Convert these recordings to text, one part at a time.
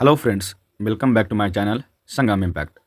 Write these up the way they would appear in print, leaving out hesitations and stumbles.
Hello friends, welcome back to my channel Sangam impact.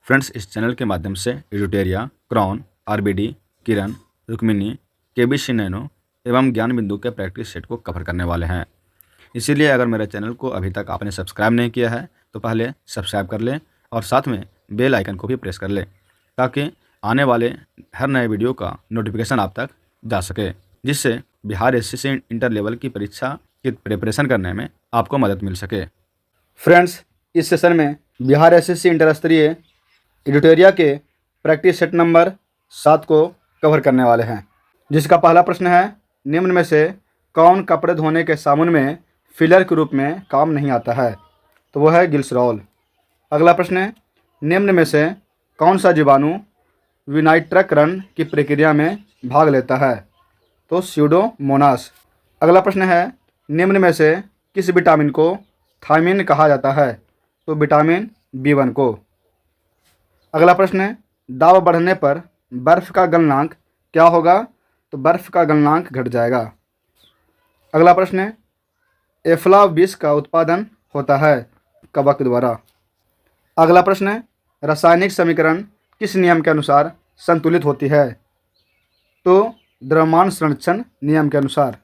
Friends, इस channel के माध्यम से एडिटेरिया, क्रॉन, RBD, Kiran, Rukmini, KBC nano एवं ज्ञान बिंदु के प्रैक्टिस सेट को कवर करने वाले हैं। इसीलिए अगर मेरे चैनल को अभी तक आपने सब्सक्राइब नहीं किया है तो पहले सब्सक्राइब कर लें और साथ में बेल आइकन को भी प्रेस कर लें ताकि आने वाले हर नए वीडियो का नोटिफिकेशन आप तक जा सके, जिससे बिहार एसएससी इंटर लेवल की परीक्षा की प्रिपरेशन करने में आपको मदद मिल सके। फ्रेंड्स, इस सेशन में बिहार एसएससी इंटर स्तरीय एडिटोरिया के प्रैक्टिस सेट नंबर 7 को कवर करने वाले हैं, जिसका पहला प्रश्न है, निम्न में से कौन कपड़े धोने के साबुन में फिलर के रूप में काम नहीं आता है? तो वो है ग्लिसरॉल। अगला प्रश्न है, निम्न में से कौन सा जीवाणु विनाइट्रकरण की प्रक्रिया में भाग लेता है? तो स्यूडोमोनास। अगला प्रश्न है, निम्न में से किस विटामिन को थायमिन कहा जाता है? तो विटामिन B1 को। अगला प्रश्न है, दाब बढ़ने पर बर्फ का गलनांक क्या होगा? तो बर्फ का गलनांक घट जाएगा। अगला प्रश्न है, एफ्लाविस का उत्पादन होता है कवक द्वारा। अगला प्रश्न है, रासायनिक समीकरण किस नियम के अनुसार संतुलित होती है? तो द्रव्यमान संरक्षण नियम के अनुसार।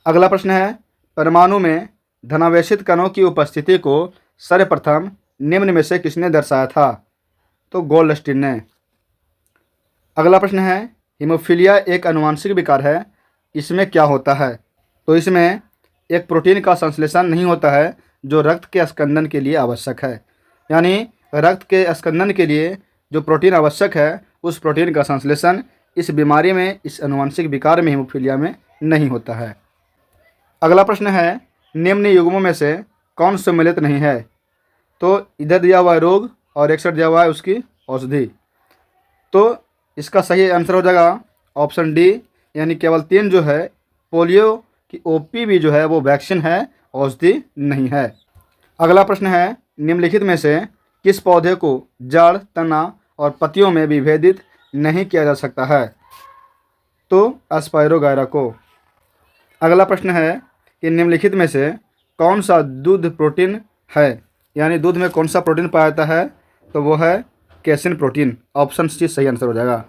अगला प्रश्न है, परमाणु में धनावेशित कणों की उपस्थिति को सर्वप्रथम निम्न में से किसने दर्शाया था? तो गोल्डस्टीन ने। अगला प्रश्न है, हीमोफीलिया एक आनुवंशिक विकार है, इसमें क्या होता है? तो इसमें एक प्रोटीन का संश्लेषण नहीं होता है जो रक्त के स्कंदन के लिए आवश्यक है, यानी रक्त के स्कंदन के लिए जो प्रोटीन आवश्यक है उस प्रोटीन का संश्लेषण इस बीमारी में, इस आनुवंशिक विकार में, हीमोफीलिया में नहीं होता है। अगला प्रश्न है, निम्न युग्मों में से कौन सम्मिलित नहीं है? तो इधर दिया हुआ है रोग और एक साइड दिया हुआ है उसकी औषधि। तो इसका सही आंसर हो जाएगा ऑप्शन डी, यानी केवल 3 जो है, पोलियो की OPV जो है वो वैक्सीन है, औषधि नहीं है। अगला प्रश्न है, निम्नलिखित में से किस पौधे को जड़, तना और पत्तियों में विभेदित नहीं किया जा सकता है? तो एस्पायरोगायरा को। अगला प्रश्न है कि निम्नलिखित में से कौन सा दूध प्रोटीन है, यानी दूध में कौन सा प्रोटीन पाया जाता है? तो वो है कैसिन प्रोटीन। ऑप्शन सी सही आंसर हो जाएगा।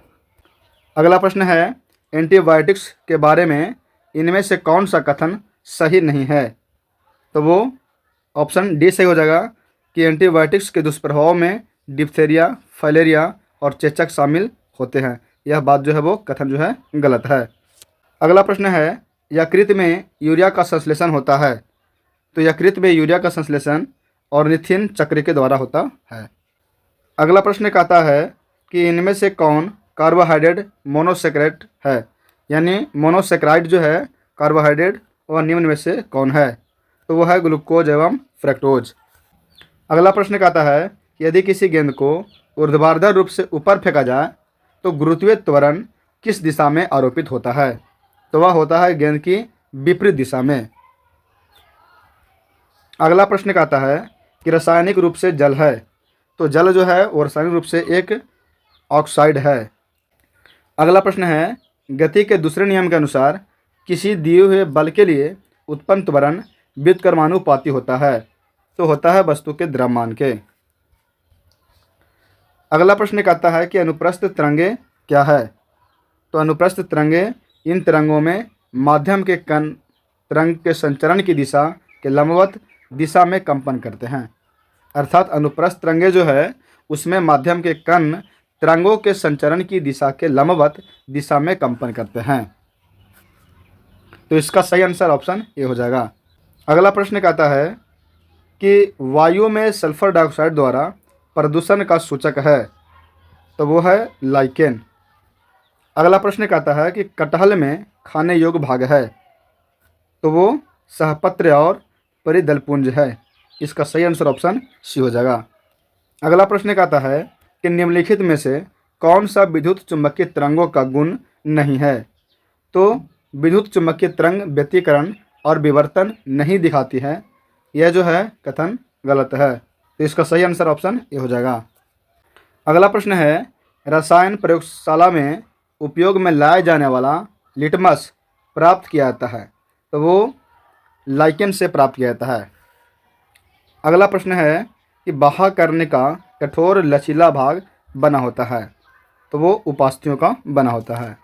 अगला प्रश्न है, एंटीबायोटिक्स के बारे में इनमें से कौन सा कथन सही नहीं है? तो वो ऑप्शन डी सही हो जाएगा कि एंटीबायोटिक्स के दुष्प्रभाव में डिप्थेरिया, फाइलेरिया और चेचक शामिल होते हैं। यह बात जो है वो कथन जो है गलत है। अगला प्रश्न है, यकृत में यूरिया का संश्लेषण होता है? तो यकृत में यूरिया का संश्लेषण ऑर्निथिन चक्र के द्वारा होता है। अगला प्रश्न कहता है कि इनमें से कौन कार्बोहाइड्रेट मोनोसेक्राइड है, यानी मोनोसेक्राइड जो है कार्बोहाइड्रेट, वह निम्न में से कौन है? तो वह है ग्लूकोज एवं फ्रक्टोज। अगला प्रश्न कहता है कि यदि किसी गेंद को ऊर्ध्वाधर रूप से ऊपर फेंका जाए तो गुरुत्वीय त्वरण किस दिशा में आरोपित होता है? तो वह होता है गेंद की विपरीत दिशा में। अगला प्रश्न कहता है कि रासायनिक रूप से जल है, तो जल जो है वो रासायनिक रूप से एक ऑक्साइड है। अगला प्रश्न है, गति के दूसरे नियम के अनुसार किसी दिए हुए बल के लिए उत्पन्न त्वरण व्युत्क्रमानुपाती होता है? तो होता है वस्तु के द्रव्यमान के। अगला प्रश्न कहता है कि अनुप्रस्थ तरंगे क्या है? तो अनुप्रस्थ तरंगे इन तरंगों में माध्यम के कण तरंग के संचरण की दिशा के लंबवत दिशा में कंपन करते हैं, अर्थात अनुप्रस्थ तरंगे जो है उसमें माध्यम के कण तरंगों के संचरण की दिशा के लंबवत दिशा में कंपन करते हैं। तो इसका सही आंसर ऑप्शन ए हो जाएगा। अगला प्रश्न कहता है कि वायु में सल्फर डाइऑक्साइड द्वारा प्रदूषण का सूचक है? तो वो है लाइकेन। अगला प्रश्न कहता है कि कटहल में खाने योग्य भाग है? तो वो सहपत्र और परिदलपुंज है। इसका सही आंसर ऑप्शन सी हो जाएगा। अगला प्रश्न कहता है कि निम्नलिखित में से कौन सा विद्युत चुम्बकीय तरंगों का गुण नहीं है? तो विद्युत चुम्बकीय तरंग व्यतिकरण और विवर्तन नहीं दिखाती है, यह जो है कथन गलत है। तो इसका सही आंसर ऑप्शन ए हो जाएगा। अगला प्रश्न है, रसायन प्रयोगशाला में उपयोग में लाया जाने वाला लिटमस प्राप्त किया जाता है? तो वो लाइकेन से प्राप्त किया जाता है। अगला प्रश्न है कि बाहा करने का कठोर लचीला भाग बना होता है, तो वो उपास्थियों का बना होता है।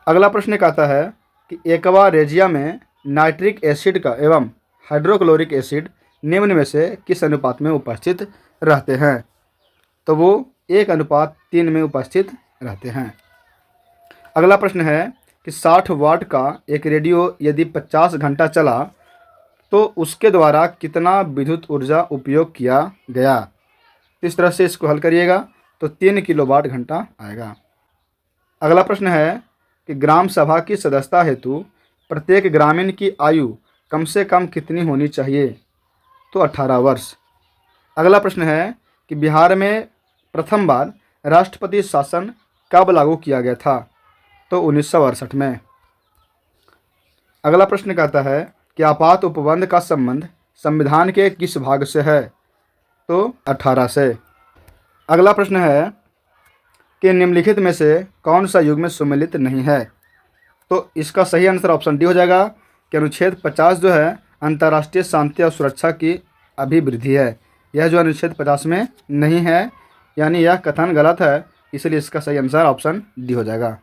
अगला प्रश्न कहता है कि एक्वा रेजिया में नाइट्रिक एसिड का एवं हाइड्रोक्लोरिक एसिड निम्न में से किस अनुपात में उपस्थित रहते हैं, तो वो 1:3 में उपस्थित रहते हैं। अगला प्रश्न है कि 60 वाट का एक रेडियो यदि 50 घंटा चला तो उसके द्वारा कितना विद्युत ऊर्जा उपयोग किया गया। इस तरह से इसको हल करिएगा तो 3 किलोवाट घंटा आएगा। अगला प्रश्न है कि ग्राम सभा की सदस्यता हेतु प्रत्येक ग्रामीण की आयु कम से कम कितनी होनी चाहिए, तो 18 वर्ष। अगला प्रश्न है कि बिहार में प्रथम बार राष्ट्रपति शासन कब लागू किया गया था, तो 1968 में। अगला प्रश्न कहता है कि आपात उपबंध का संबंध संविधान के किस भाग से है, तो 18 से। अगला प्रश्न है कि निम्नलिखित में से कौन सा युग्म सम्मिलित नहीं है, तो इसका सही आंसर ऑप्शन डी हो जाएगा कि अनुच्छेद 50 जो है अंतर्राष्ट्रीय शांति और सुरक्षा की अभिवृद्धि है। यह जो अनुच्छेद 50 में नहीं है, यानी यह कथन गलत है, इसलिए इसका सही आंसर ऑप्शन डी हो जाएगा।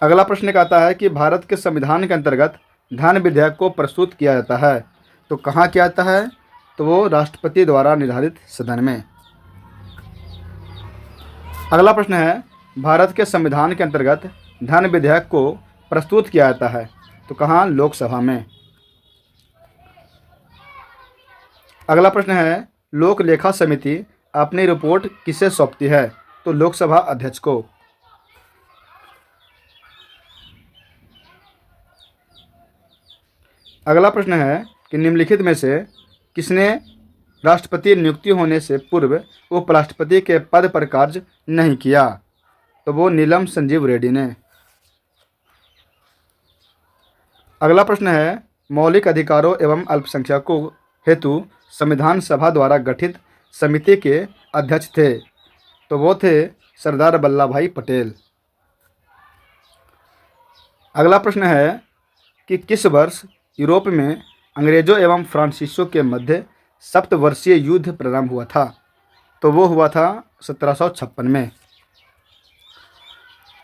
अगला प्रश्न कहता है कि भारत के संविधान के अंतर्गत धन विधेयक को प्रस्तुत किया जाता है, तो कहाँ किया जाता है, तो वो राष्ट्रपति द्वारा निर्धारित सदन में। अगला प्रश्न है भारत के संविधान के अंतर्गत धन विधेयक को प्रस्तुत किया जाता है, तो कहाँ, लोकसभा में। अगला प्रश्न है लोक लेखा समिति अपनी रिपोर्ट किसे सौंपती है, तो लोकसभा अध्यक्ष को। अगला प्रश्न है कि निम्नलिखित में से किसने राष्ट्रपति नियुक्ति होने से पूर्व उपराष्ट्रपति के पद पर कार्य नहीं किया, तो वो नीलम संजीव रेड्डी ने। अगला प्रश्न है मौलिक अधिकारों एवं अल्पसंख्यकों हेतु संविधान सभा द्वारा गठित समिति के अध्यक्ष थे, तो वो थे सरदार वल्लभ भाई पटेल। अगला प्रश्न है कि किस वर्ष यूरोप में अंग्रेजों एवं फ्रांसीसियों के मध्य सप्तवर्षीय युद्ध प्रारंभ हुआ था, तो वो हुआ था 1756 में।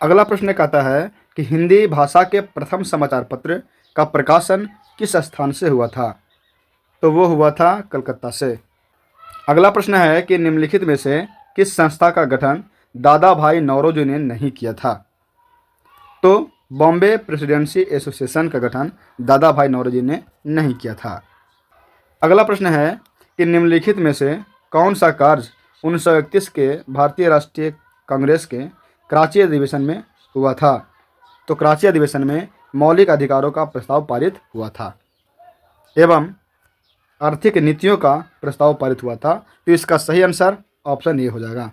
अगला प्रश्न कहता है कि हिंदी भाषा के प्रथम समाचार पत्र का प्रकाशन किस स्थान से हुआ था, तो वो हुआ था कलकत्ता से। अगला प्रश्न है कि निम्नलिखित में से किस संस्था का गठन दादा भाई नौरोजी ने नहीं किया था, तो बॉम्बे प्रेसिडेंसी एसोसिएशन का गठन दादा भाई नौरोजी ने नहीं किया था। अगला प्रश्न है कि निम्नलिखित में से कौन सा कार्य 1931 के भारतीय राष्ट्रीय कांग्रेस के कराची अधिवेशन में हुआ था, तो कराची अधिवेशन में मौलिक अधिकारों का प्रस्ताव पारित हुआ था एवं आर्थिक नीतियों का प्रस्ताव पारित हुआ था, तो इसका सही आंसर ऑप्शन ए हो जाएगा।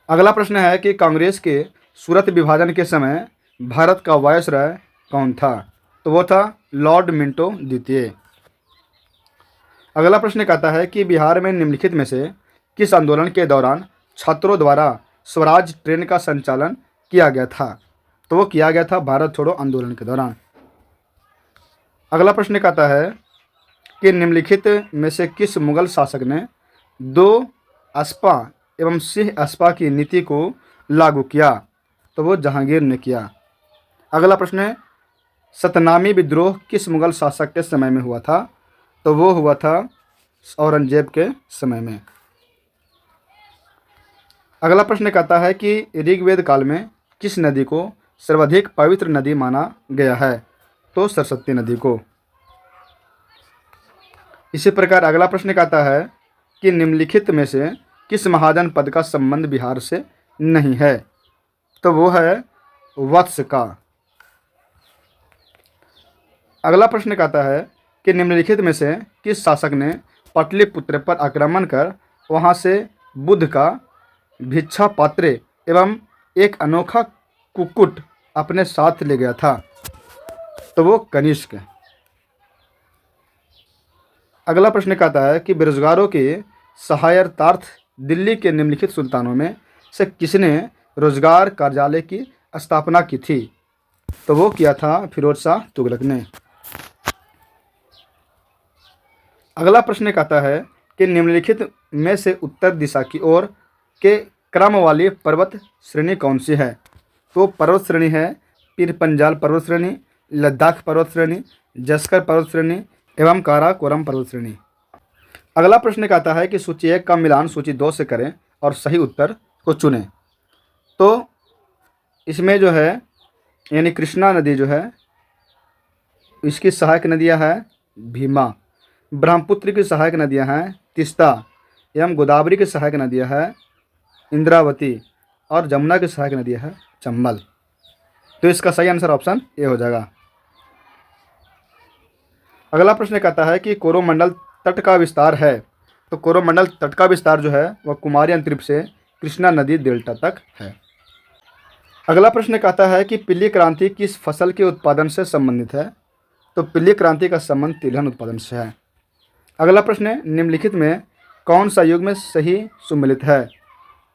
अगला प्रश्न है कि कांग्रेस के सूरत विभाजन के समय भारत का वायसराय कौन था, तो वो था लॉर्ड मिंटो द्वितीय। अगला प्रश्न कहता है कि बिहार में निम्नलिखित में से किस आंदोलन के दौरान छात्रों द्वारा स्वराज ट्रेन का संचालन किया गया था, तो वो किया गया था भारत छोड़ो आंदोलन के दौरान। अगला प्रश्न कहता है कि निम्नलिखित में से किस मुगल शासक ने 2 अस्पा एवं सिंह अस्पा की नीति को लागू किया, तो वो जहांगीर ने किया। अगला प्रश्न है सतनामी विद्रोह किस मुगल शासक के समय में हुआ था, तो वो हुआ था औरंगजेब के समय में। अगला प्रश्न कहता है कि ऋग्वेद काल में किस नदी को सर्वाधिक पवित्र नदी माना गया है, तो सरस्वती नदी को। इसी प्रकार अगला प्रश्न कहता है कि निम्नलिखित में से किस महाजन पद का संबंध बिहार से नहीं है, तो वो है वत्स का। अगला प्रश्न कहता है कि निम्नलिखित में से किस शासक ने पाटलिपुत्र पर आक्रमण कर वहां से बुद्ध का भिक्षा पात्र एवं एक अनोखा कुक्कुट अपने साथ ले गया था, तो वो कनिष्क। अगला प्रश्न कहता है कि बेरोजगारों के सहायतार्थ दिल्ली के निम्नलिखित सुल्तानों में से किसने रोजगार कार्यालय की स्थापना की थी, तो वो किया था फिरोज शाह तुगलक ने। अगला प्रश्न कहता है कि निम्नलिखित में से उत्तर दिशा की ओर के क्रम वाली पर्वत श्रेणी कौन सी है? तो पर्वत श्रेणी है पीर पंजाल पर्वत श्रेणी, लद्दाख पर्वत श्रेणी, जस्कर पर्वत श्रेणी एवं काराकोरम पर्वत श्रेणी। अगला प्रश्न कहता है कि सूची 1 का मिलान सूची 2 से करें और सही उत्तर को चुनें। तो इसमें जो है यानी कृष्णा नदी जो है इसकी सहायक नदियां हैं भीमा, ब्रह्मपुत्र की सहायक नदियां हैं तीस्ता एवं गोदावरी की सहायक नदियां हैं इंद्रावती और जमुना की सहायक नदियां हैं चंबल। तो इसका सही आंसर ऑप्शन ए हो जाएगा। अगला प्रश्न कहता है कि कोरोमंडल तट का विस्तार है। तो कोरोमंडल तट का विस्तार जो है वह कुमारी अंतरिक्ष से कृष्णा नदी डेल्टा तक है। अगला प्रश्न कहता है कि पीली क्रांति किस फसल के उत्पादन से संबंधित है? तो पीली क्रांति का संबंध तिलहन उत्पादन से है। अगला प्रश्न निम्नलिखित में कौन सा युग में सही सुमेलित है?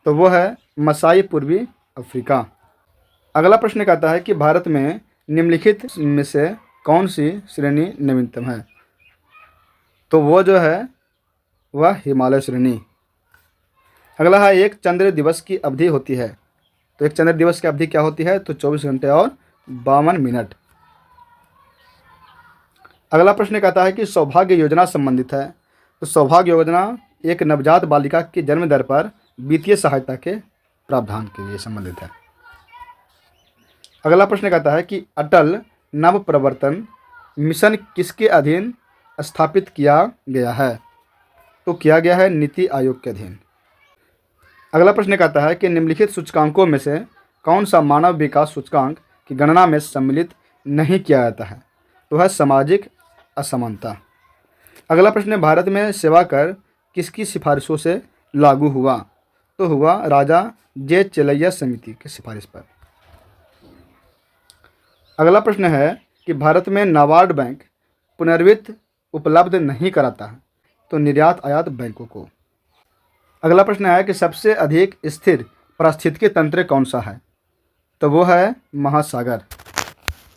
तो वो है मसाई पूर्वी अफ्रीका। अगला प्रश्न कहता है कि भारत में निम्नलिखित में से कौन सी श्रेणी नवीनतम है? तो वो जो है वह हिमालय श्रेणी। अगला है एक चंद्र दिवस की अवधि होती है। तो एक चंद्र दिवस की अवधि क्या होती है? तो 24 घंटे और 52 मिनट। अगला प्रश्न कहता है कि सौभाग्य योजना संबंधित है। तो सौभाग्य योजना एक नवजात बालिका की जन्म दर पर वित्तीय सहायता के प्रावधान के लिए संबंधित है। अगला प्रश्न कहता है कि अटल नव प्रवर्तन मिशन किसके अधीन स्थापित किया गया है? तो किया गया है नीति आयोग के अधीन। अगला प्रश्न कहता है कि निम्नलिखित सूचकांकों में से कौन सा मानव विकास सूचकांक की गणना में सम्मिलित नहीं किया जाता है? तो है सामाजिक असमानता। अगला प्रश्न भारत में सेवा कर किसकी सिफारिशों से लागू हुआ? तो हुआ राजा जे चेलैया समिति की सिफारिश पर। अगला प्रश्न है कि भारत में नाबार्ड बैंक पुनर्वित्त उपलब्ध नहीं कराता है। तो निर्यात आयात बैंकों को। अगला प्रश्न है कि सबसे अधिक स्थिर पारिस्थितिकी तंत्र कौन सा है? तो वो है महासागर।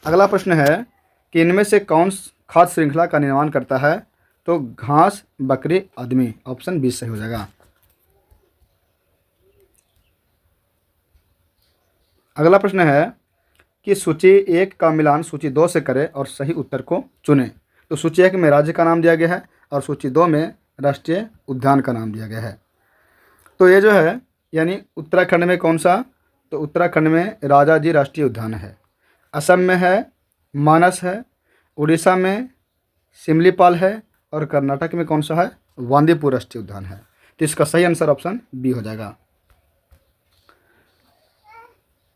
अगला प्रश्न है कि इनमें से कौन खाद्य श्रृंखला का निर्माण करता है? तो घास, बकरी, आदमी। ऑप्शन बी सही हो जाएगा। अगला प्रश्न है कि सूची 1 का मिलान सूची 2 से करें और सही उत्तर को चुनें। तो सूची 1 में राज्य का नाम दिया गया है और सूची 2 में राष्ट्रीय उद्यान का नाम दिया गया है। तो ये जो है यानी उत्तराखंड में कौन सा? तो उत्तराखंड में राजाजी राष्ट्रीय उद्यान है, असम में है मानस है, उड़ीसा में सिमलीपाल है और कर्नाटक में कौन सा है? वांदीपुर राष्ट्रीय उद्यान है। तो इसका सही आंसर ऑप्शन बी हो जाएगा।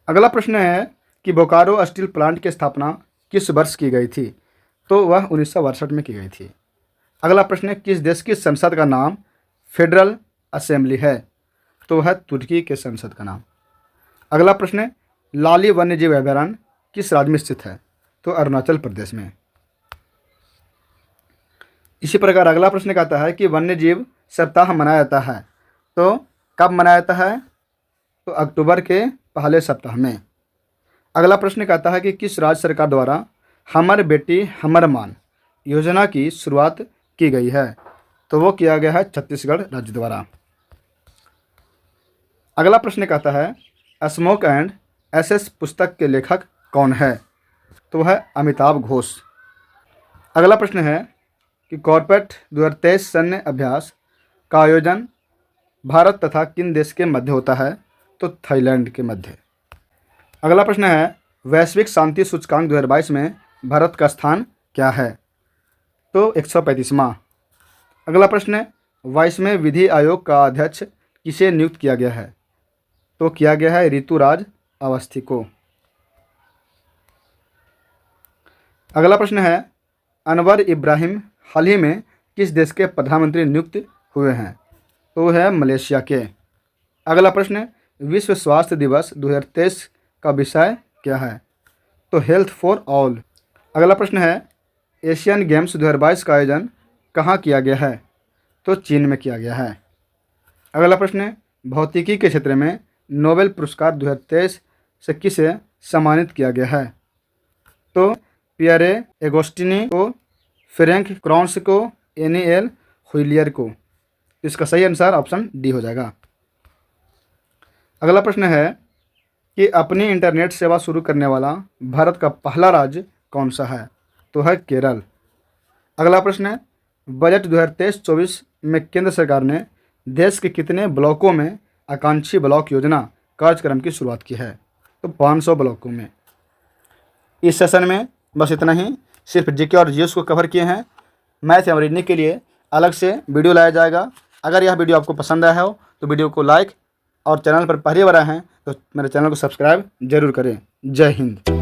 अगला प्रश्न है कि बोकारो स्टील प्लांट की स्थापना किस वर्ष की गई थी? तो वह 1962 में की गई थी। अगला प्रश्न है किस देश की संसद का नाम फेडरल असेंबली है? तो वह तुर्की के संसद का नाम। अगला प्रश्न है लाली वन्यजीव अभयारण्य किस राज्य में स्थित है? तो अरुणाचल प्रदेश में। इसी प्रकार अगला प्रश्न कहता है कि वन्यजीव सप्ताह मनाया जाता है। तो कब मनाया जाता है? तो अक्टूबर के पहले सप्ताह में। अगला प्रश्न कहता है कि किस राज्य सरकार द्वारा हमर बेटी हमर मान योजना की शुरुआत की गई है? तो वो किया गया है छत्तीसगढ़ राज्य द्वारा। अगला प्रश्न कहता है स्मोक एंड एसेस पुस्तक के लेखक कौन है? तो वह है अमिताभ घोष। अगला प्रश्न है कि कॉर्पेट 2023 सैन्य अभ्यास का आयोजन भारत तथा किन देश के मध्य होता है? तो थाईलैंड के मध्य। अगला प्रश्न है वैश्विक शांति सूचकांक 2022 में भारत का स्थान क्या है? तो 135वां। अगला प्रश्न है 22वें विधि आयोग का अध्यक्ष किसे नियुक्त किया गया है? तो किया गया है ऋतुराज अवस्थी को। अगला प्रश्न है अनवर इब्राहिम हाल ही में किस देश के प्रधानमंत्री नियुक्त हुए हैं? तो वो है मलेशिया के। अगला प्रश्न विश्व स्वास्थ्य दिवस 2023 का विषय क्या है? तो हेल्थ फॉर ऑल। अगला प्रश्न है एशियन गेम्स 2022 का आयोजन कहाँ किया गया है? तो चीन में किया गया है। अगला प्रश्न भौतिकी के क्षेत्र में नोबेल पुरस्कार 2023 से किसे सम्मानित किया गया है? तो पियरे एगोस्टिनी को, फ्रैंक क्राउन्स को एनिएल हुइलियर को। इसका सही आंसर ऑप्शन डी हो जाएगा। अगला प्रश्न है कि अपनी इंटरनेट सेवा शुरू करने वाला भारत का पहला राज्य कौन सा है? तो है केरल। अगला प्रश्न है, बजट 2023-24 में केंद्र सरकार ने देश के कितने ब्लॉकों में आकांक्षी ब्लॉक योजना कार्यक्रम की शुरुआत की है? तो 500 ब्लॉकों में। इस सेशन में बस इतना ही, सिर्फ जीके और जीएस को कवर किए हैं। मैथ एवं रीजनिंग के लिए अलग से वीडियो लाया जाएगा। अगर यह वीडियो आपको पसंद आया हो तो वीडियो को लाइक और चैनल पर पहली बार आए हैं तो मेरे चैनल को सब्सक्राइब जरूर करें। जय हिंद।